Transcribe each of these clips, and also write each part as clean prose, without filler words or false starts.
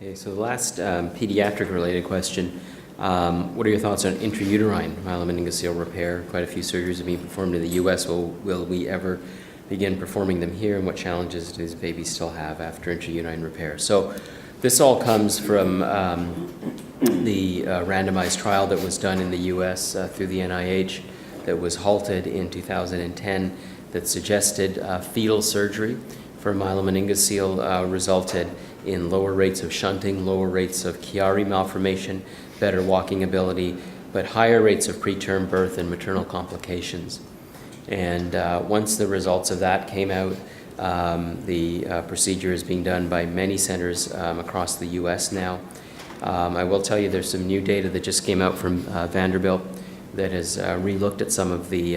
Okay, so the last pediatric-related question, what are your thoughts on intrauterine myelomeningocele repair? Quite a few surgeries have been performed in the U.S. Will we ever begin performing them here, and what challenges do these babies still have after intrauterine repair? So this all comes from the randomized trial that was done in the U.S. Through the NIH that was halted in 2010 that suggested fetal surgery for myelomeningocele resulted in lower rates of shunting, lower rates of Chiari malformation, better walking ability, but higher rates of preterm birth and maternal complications. And once the results of that came out, the procedure is being done by many centers across the U.S. now. I will tell you there's some new data that just came out from Vanderbilt that has re-looked at some of the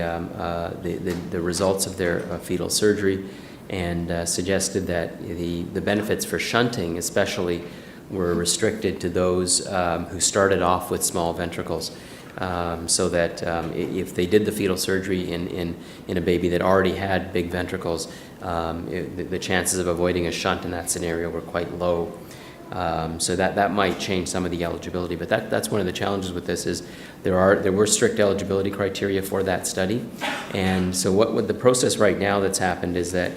results of their fetal surgery and suggested that the benefits for shunting especially were restricted to those who started off with small ventricles. So that if they did the fetal surgery in a baby that already had big ventricles, the chances of avoiding a shunt in that scenario were quite low. So that might change some of the eligibility, but that's one of the challenges with this is there were strict eligibility criteria for that study, and so what the process right now that's happened is that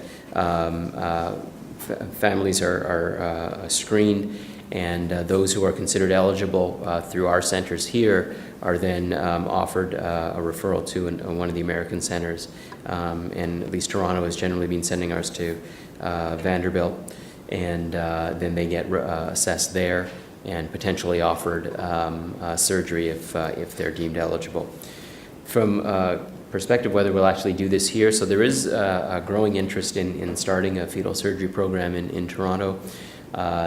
families are screened, and those who are considered eligible through our centers here are then offered a referral to one of the American centers, and at least Toronto has generally been sending ours to Vanderbilt, and then they get assessed there and potentially offered surgery if they're deemed eligible. From perspective whether we'll actually do this here, so there is a growing interest in starting a fetal surgery program in Toronto.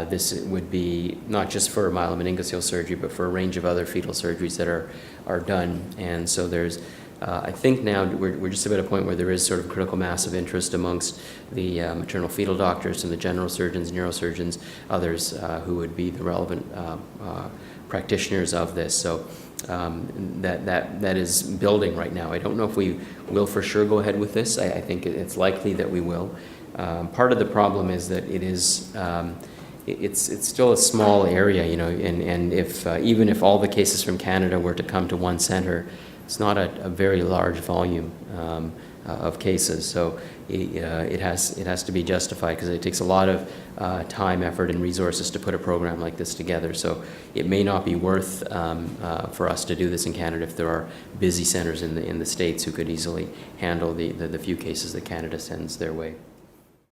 This would be not just for myelomeningocele surgery, but for a range of other fetal surgeries that are done. And so there's, I think now we're just about at a point where there is sort of critical mass of interest amongst the maternal fetal doctors and the general surgeons, neurosurgeons, others who would be the relevant practitioners of this. So that is building right now. I don't know if we will for sure go ahead with this. I think it's likely that we will. Part of the problem is that it is it's still a small area, you know, and if even if all the cases from Canada were to come to one center, it's not a very large volume of cases. So it has to be justified because it takes a lot of time, effort, and resources to put a program like this together. So it may not be worth for us to do this in Canada if there are busy centers in the States who could easily handle the few cases that Canada sends their way.